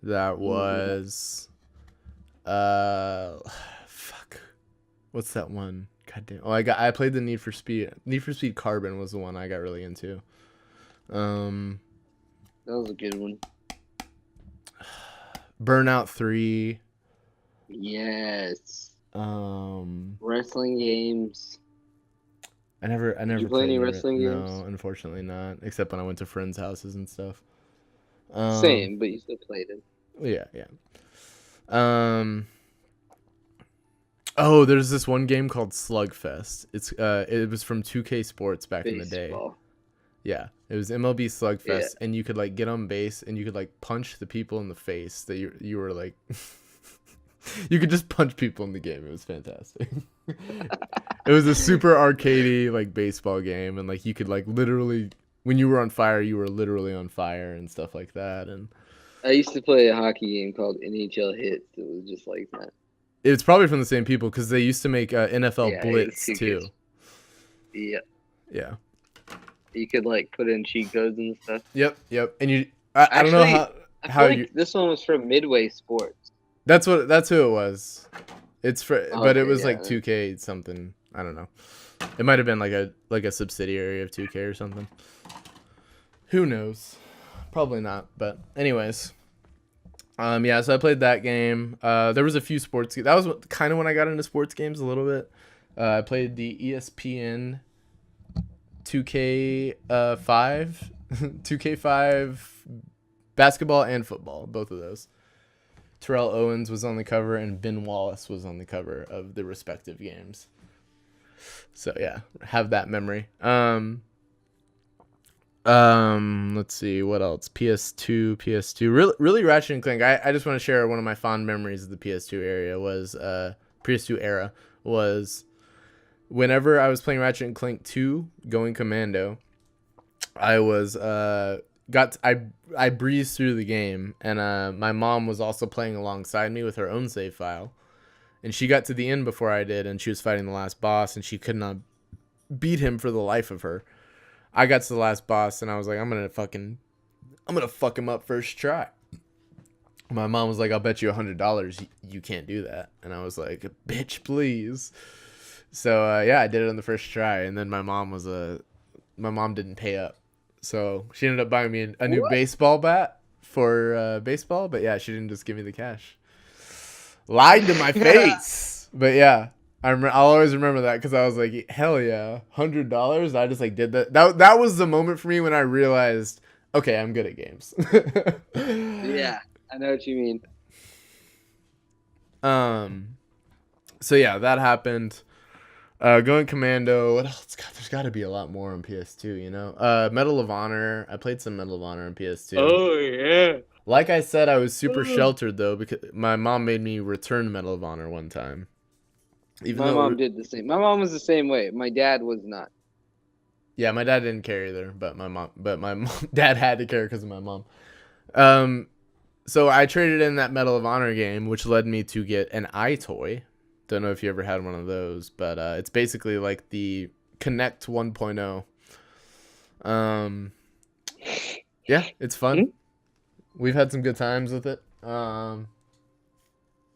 that was fuck. What's that one? God damn. Oh, I played the Need for Speed. Need for Speed Carbon was the one I got really into. That was a good one. Burnout 3. Yes. Um, Wrestling games. I never you play played any it. wrestling No, games? unfortunately not. Except when I went to friends' houses and stuff. Same, but you still played it. Yeah. Oh, there's this one game called Slugfest. It was from 2K Sports back in the day. Baseball. Yeah, it was MLB Slugfest, Yeah. and you could like get on base and you could like punch the people in the face that you were like. You could just punch people in the game. It was fantastic. It was a super arcadey like baseball game, and like you could like literally, when you were on fire, you were literally on fire and stuff like that. And I used to play a hockey game called NHL Hits. It was just like that. it's probably from the same people because they used to make NFL Yeah, it was Blitz too too. good. Yeah. Yeah. You could like put in cheat codes and stuff. Yep. And I don't know I how feel like this one was from Midway Sports. That's who it was. It's for, but it Okay, was yeah. like 2K something. I don't know. It might have been like a subsidiary of 2K or something. Who knows? Probably not. But anyways, yeah. So I played that game. There was a few sports. That was kind of when I got into sports games a little bit. I played the ESPN 2K5, 2K5 basketball and football, both of those. Terrell Owens was on the cover and Ben Wallace was on the cover of the respective games. So yeah, have that memory. Let's see what else. PS2. Really Ratchet and Clank. I just want to share one of my fond memories of the PS2 era was whenever I was playing Ratchet and Clank 2 Going Commando, I was I breezed through the game, and my mom was also playing alongside me with her own save file, and she got to the end before I did, and she was fighting the last boss, and she could not beat him for the life of her. I got to the last boss, and I was like, I'm gonna fuck him up first try. My mom was like, I'll bet you $100 you can't do that, and I was like, bitch, please. So yeah, I did it on the first try, and then my mom didn't pay up. So she ended up buying me a new baseball bat for baseball, but yeah, she didn't just give me the cash. Lied to my face. But yeah, I'll always remember that because I was like, hell yeah, $100. I just like did that. That was the moment for me when I realized, okay, I'm good at games. Yeah, I know what you mean. So yeah, that happened. Going Commando. What else? God, there's got to be a lot more on PS2. You know, Medal of Honor. I played some Medal of Honor on PS2. Oh yeah. Like I said, I was super sheltered though because my mom made me return Medal of Honor one time. My mom did the same. My mom was the same way. My dad was not. Yeah, my dad didn't care either, but my dad had to care because of my mom. So I traded in that Medal of Honor game, which led me to get an iToy. Don't know if you ever had one of those, but it's basically like the Connect 1.0. Yeah, it's fun. We've had some good times with it. Yeah,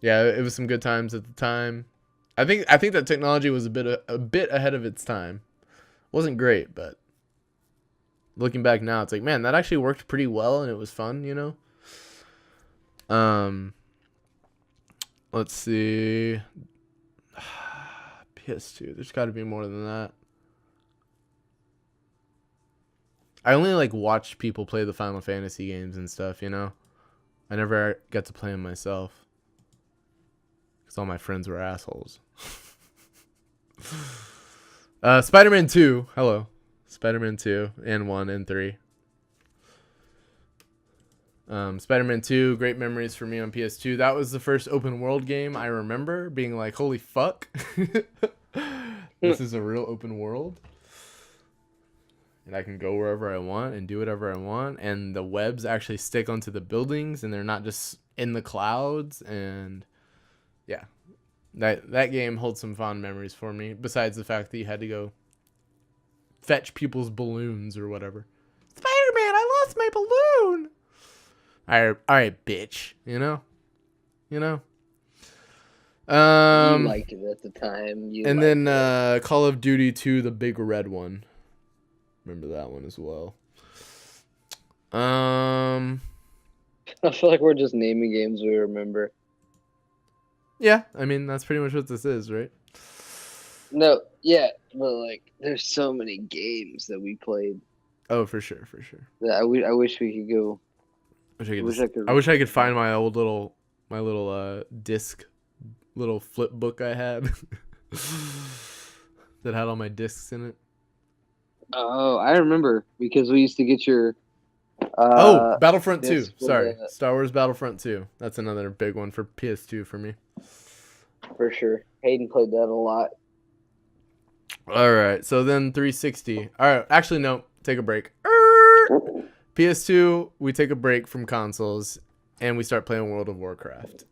it was some good times at the time. I think that technology was a bit ahead of its time. Wasn't great, but looking back now, it's like, man, that actually worked pretty well and it was fun, you know. Let's see. PS2. There's got to be more than that. I only like watched people play the Final Fantasy games and stuff, you know. I never got to play them myself. because all my friends were assholes. Spider-Man 2. Hello. Spider-Man 2 and 1 and 3. Spider-Man 2, great memories for me on PS2. That was the first open world game I remember being like, holy fuck. This is a real open world. And I can go wherever I want and do whatever I want. And the webs actually stick onto the buildings and they're not just in the clouds. And yeah, that game holds some fond memories for me. Besides the fact that you had to go fetch people's balloons or whatever. Spider-Man, I lost my balloon. All right, bitch. You know. You liked it at the time. And then Call of Duty 2, the big red one. Remember that one as well. I feel like we're just naming games we remember. Yeah, I mean that's pretty much what this is, right? No, yeah, but like, there's so many games that we played. Oh, for sure. That I wish we could go. I wish I could find my old little disc, little flip book I had that had all my discs in it. Oh, I remember because we used to get your. Battlefront 2. disc with Sorry, the- Star Wars Battlefront 2. That's another big one for PS2 for me. For sure, Hayden played that a lot. All right, so then 360. All right, actually no, take a break. PS2, we take a break from consoles and we start playing World of Warcraft.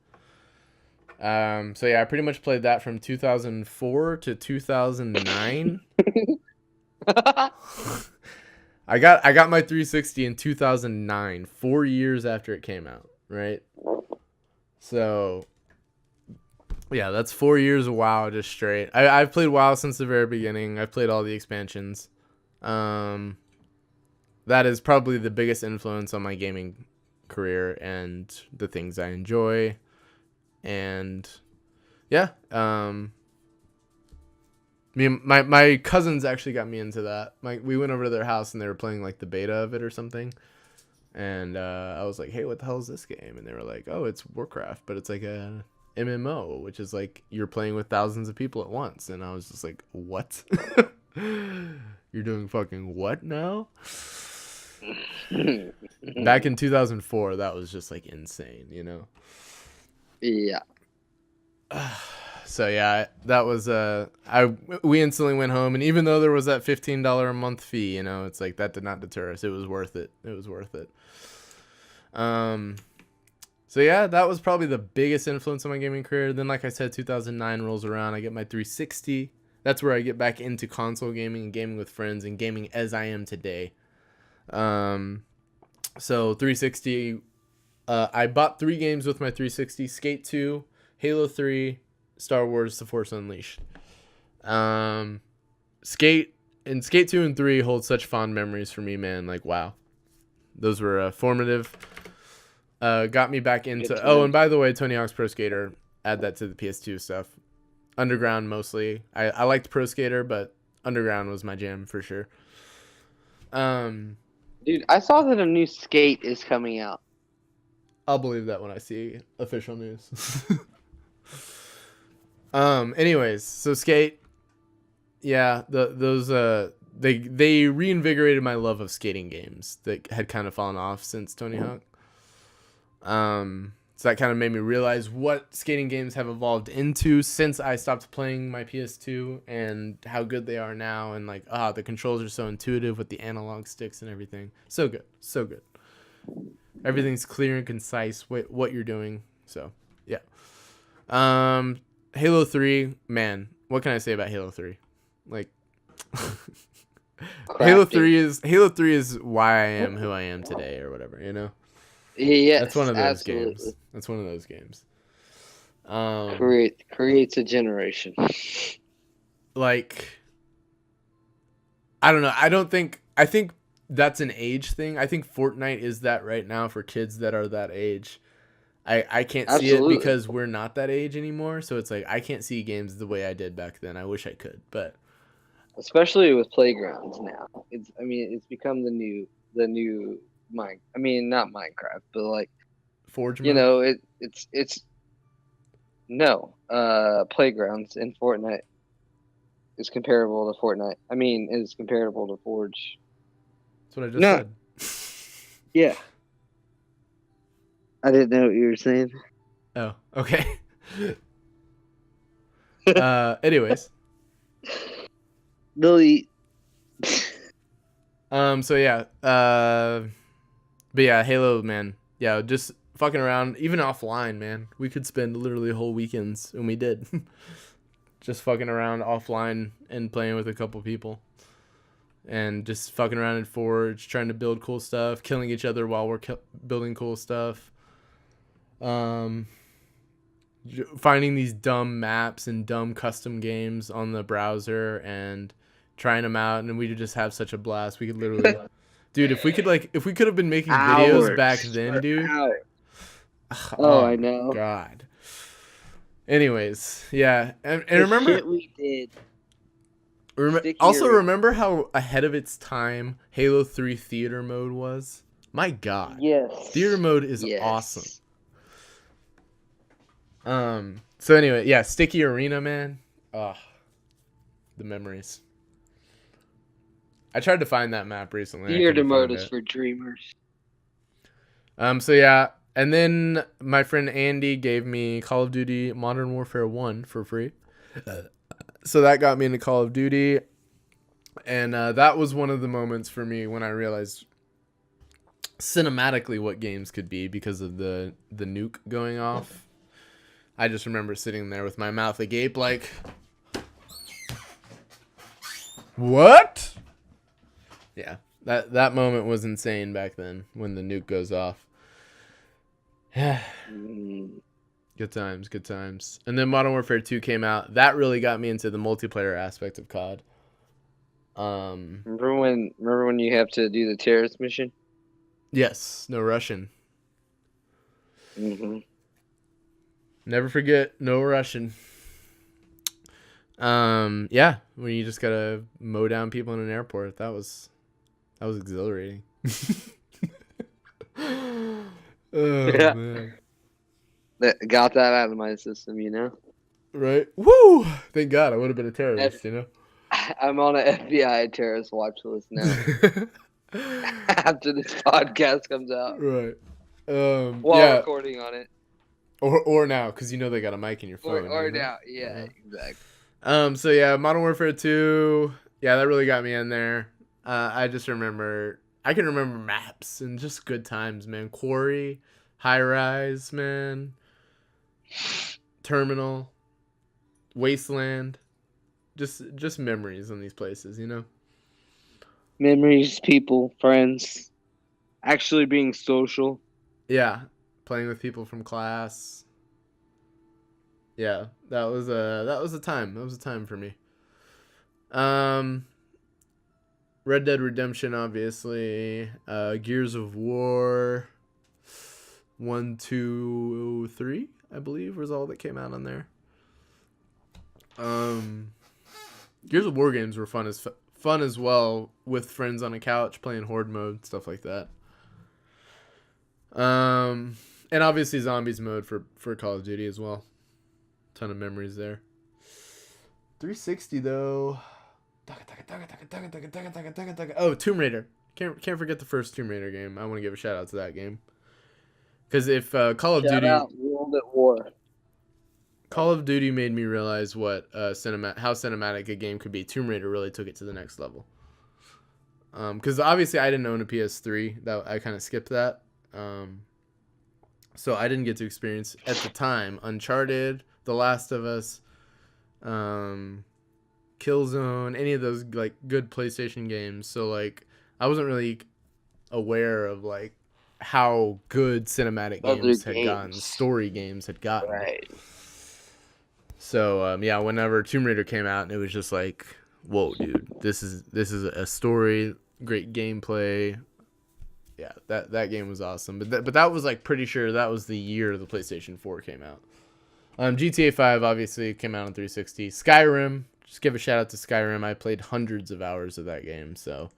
So yeah, I pretty much played that from 2004 to 2009. I got my 360 in 2009, 4 years after it came out, right? So yeah, that's 4 years of WoW just straight. I've played WoW since the very beginning. I've played all the expansions. That is probably the biggest influence on my gaming career and the things I enjoy. And yeah, my cousins actually got me into that. We went over to their house and they were playing like the beta of it or something. And I was like, hey, what the hell is this game? And they were like, oh, it's Warcraft, but it's like a MMO, which is like you're playing with thousands of people at once. And I was just like, what? You're doing fucking what now? Back in 2004, that was just like insane, you know? Yeah. So yeah, that was we instantly went home, and even though there was that $15 a month fee, you know, it's like that did not deter us. It was worth it. So yeah, that was probably the biggest influence on my gaming career. Then, like I said, 2009 rolls around. I get my 360. That's where I get back into console gaming and gaming with friends and gaming as I am today. So 360, I bought 3 games with my 360: Skate 2, Halo 3, Star Wars: The Force Unleashed. Skate 2 and 3 hold such fond memories for me, man. Like, wow, those were formative. Got me back into. Oh, and by the way, Tony Hawk's Pro Skater. Add that to the PS2 stuff. Underground mostly. I liked Pro Skater, but Underground was my jam for sure. Dude, I saw that a new Skate is coming out. I'll believe that when I see official news. Anyways, so Skate. Yeah, they reinvigorated my love of skating games that had kind of fallen off since Tony Hawk. So that kind of made me realize what skating games have evolved into since I stopped playing my PS2 and how good they are now. And like, the controls are so intuitive with the analog sticks and everything. So good. Everything's clear and concise what you're doing. So yeah. Halo 3, man, what can I say about Halo 3? Like, Halo 3 is why I am who I am today or whatever, you know? Yeah, That's one of those absolutely. games. That's one of those games. Creates a generation. Like, I don't know. I think that's an age thing. I think Fortnite is that right now for kids that are that age. I can't see Absolutely. it because we're not that age anymore. So it's like I can't see games the way I did back then. I wish I could, but Especially with playgrounds now. It's become the new not Minecraft, but like, Forge you mode? know, it's No. Playgrounds in Fortnite is comparable to Fortnite. I mean, is comparable to Forge. That's what I just No. said. Yeah. I didn't know what you were saying. Oh, okay. Anyways. Billy. So yeah. But yeah, Halo, man. Yeah, just fucking around, even offline, man. We could spend literally whole weekends, and we did. Just fucking around offline and playing with a couple people. And just fucking around in Forge, trying to build cool stuff, killing each other while we're building cool stuff. Finding these dumb maps and dumb custom games on the browser and trying them out, and we would just have such a blast. We could literally, dude, if we could have been making videos back then, dude. Oh, I know. God. Anyways, yeah, and The remember, shit we did. also remember how ahead of its time Halo 3 theater mode was? My God. Yes. Theater mode is awesome. So anyway, yeah, Sticky Arena, man. The memories. I tried to find that map recently. Theater mode is for dreamers. So yeah, and then my friend Andy gave me Call of Duty Modern Warfare 1 for free. So that got me into Call of Duty, and that was one of the moments for me when I realized cinematically what games could be because of the nuke going off. I just remember sitting there with my mouth agape like, what? Yeah, that moment was insane back then when the nuke goes off. Yeah. Good times. And then Modern Warfare 2 came out. That really got me into the multiplayer aspect of COD. Remember when you have to do the terrorist mission? Yes, no Russian. Mm-hmm. Never forget, no Russian. Yeah, when you just gotta mow down people in an airport. That was exhilarating. Yeah. Man. Got that out of my system, you know? Right? Woo! Thank God, I would have been a terrorist, you know? I'm on an FBI terrorist watch list now. After this podcast comes out. Right. While recording on it. Or now, because you know they got a mic in your phone. Or you know? now, yeah, exactly. So yeah, Modern Warfare 2, yeah, that really got me in there. I can remember maps and just good times, man. Quarry, High Rise, man. Terminal, Wasteland. Just memories in these places, you know? Memories, people, friends. Actually being social. Yeah. Playing with people from class. Yeah, that was a time. That was a time for me. Red Dead Redemption, obviously. Gears of War 1, 2, 3, I believe, was all that came out on there. Gears of War games were fun as well, with friends on a couch playing horde mode, stuff like that. And obviously zombies mode for Call of Duty as well. Ton of memories there. 360 though. Oh, Tomb Raider. Can't forget the first Tomb Raider game. I want to give a shout out to that game. Because if Call of Duty, World at War. Call of Duty made me realize what how cinematic a game could be. Tomb Raider really took it to the next level. Because obviously I didn't own a PS3. That I kind of skipped that. So I didn't get to experience at the time Uncharted, The Last of Us, Killzone, any of those like good PlayStation games. So like I wasn't really aware of like how good cinematic games had gotten, story games had gotten. Right. So yeah, whenever Tomb Raider came out, it was just like, whoa, dude, this is a story, great gameplay. Yeah, that game was awesome. But that was like pretty sure that was the year the PlayStation 4 came out. GTA 5 obviously came out on 360. Skyrim, just give a shout out to Skyrim. I played hundreds of hours of that game. So,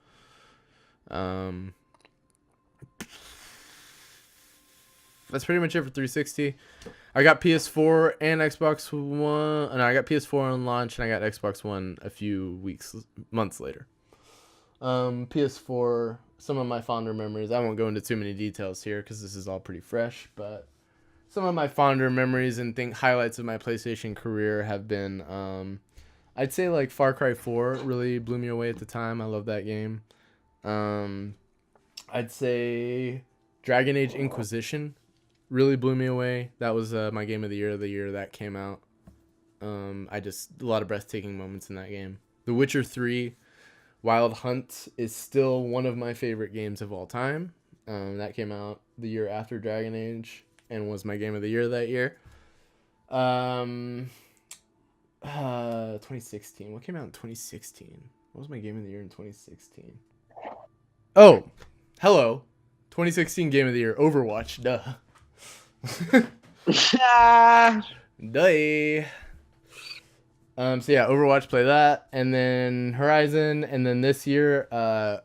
that's pretty much it for 360. I got PS4 and Xbox One. And I got PS4 on launch, and I got Xbox One a few months later. PS4, some of my fonder memories. I won't go into too many details here because this is all pretty fresh, but some of my fonder memories and highlights of my PlayStation career have been, I'd say like Far Cry 4 really blew me away at the time. I love that game. I'd say Dragon Age Inquisition really blew me away. That was my game of the year that came out. A lot of breathtaking moments in that game. The Witcher 3 Wild Hunt is still one of my favorite games of all time. That came out the year after Dragon Age and was my game of the year that year. 2016. What came out in 2016? What was my game of the year in 2016? Oh, hello. 2016 game of the year, Overwatch. Duh. Duh. So yeah, Overwatch, play that, and then Horizon, and then this year,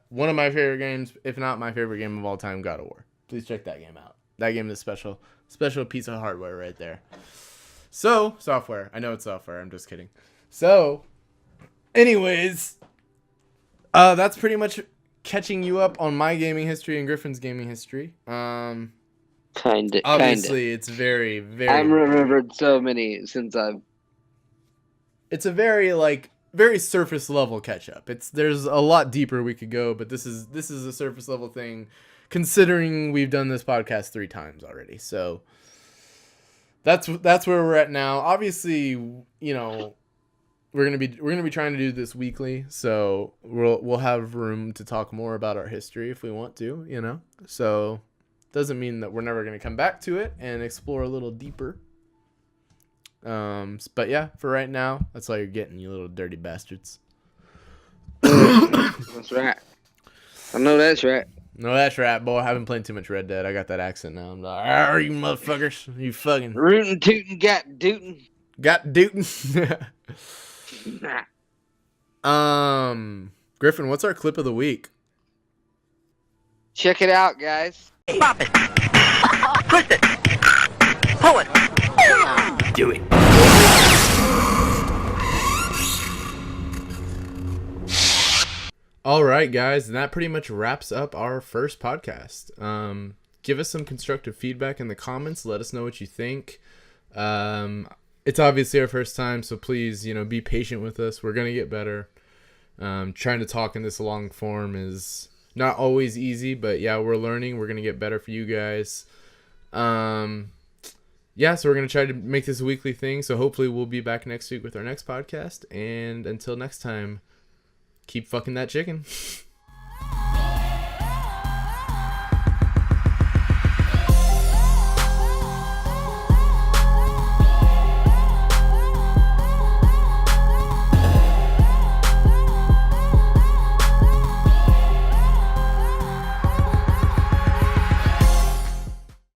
one of my favorite games, if not my favorite game of all time, God of War. Please check that game out. That game is special piece of hardware right there. So, software. I know it's software. I'm just kidding. So, anyways, that's pretty much catching you up on my gaming history and Griffin's gaming history. Obviously, it's very, very. I've remembered so many since I've. It's a very surface level catch up. There's a lot deeper we could go, but this is a surface level thing, considering we've done this podcast 3 times already. So that's where we're at now. Obviously, you know, we're gonna be trying to do this weekly, so we'll have room to talk more about our history if we want to, you know. So doesn't mean that we're never gonna come back to it and explore a little deeper. But yeah, for right now, that's all you're getting, you little dirty bastards. That's right. I know that's right. No, that's right, boy. I haven't played too much Red Dead. I got that accent now. I'm like, "Arr, you motherfuckers, you fucking Rootin' tootin' got dootin'. got dootin'." Griffin, what's our clip of the week? Check it out, guys. Pop it. Twist it. Pull it. Do it. All right, guys, and that pretty much wraps up our first podcast. Give us some constructive feedback in the comments. Let us know what you think. It's obviously our first time, so please, you know, be patient with us. We're gonna get better. Trying to talk in this long form is not always easy, but yeah, we're learning. We're gonna get better for you guys. Yeah, so we're going to try to make this a weekly thing. So hopefully we'll be back next week with our next podcast. And until next time, keep fucking that chicken.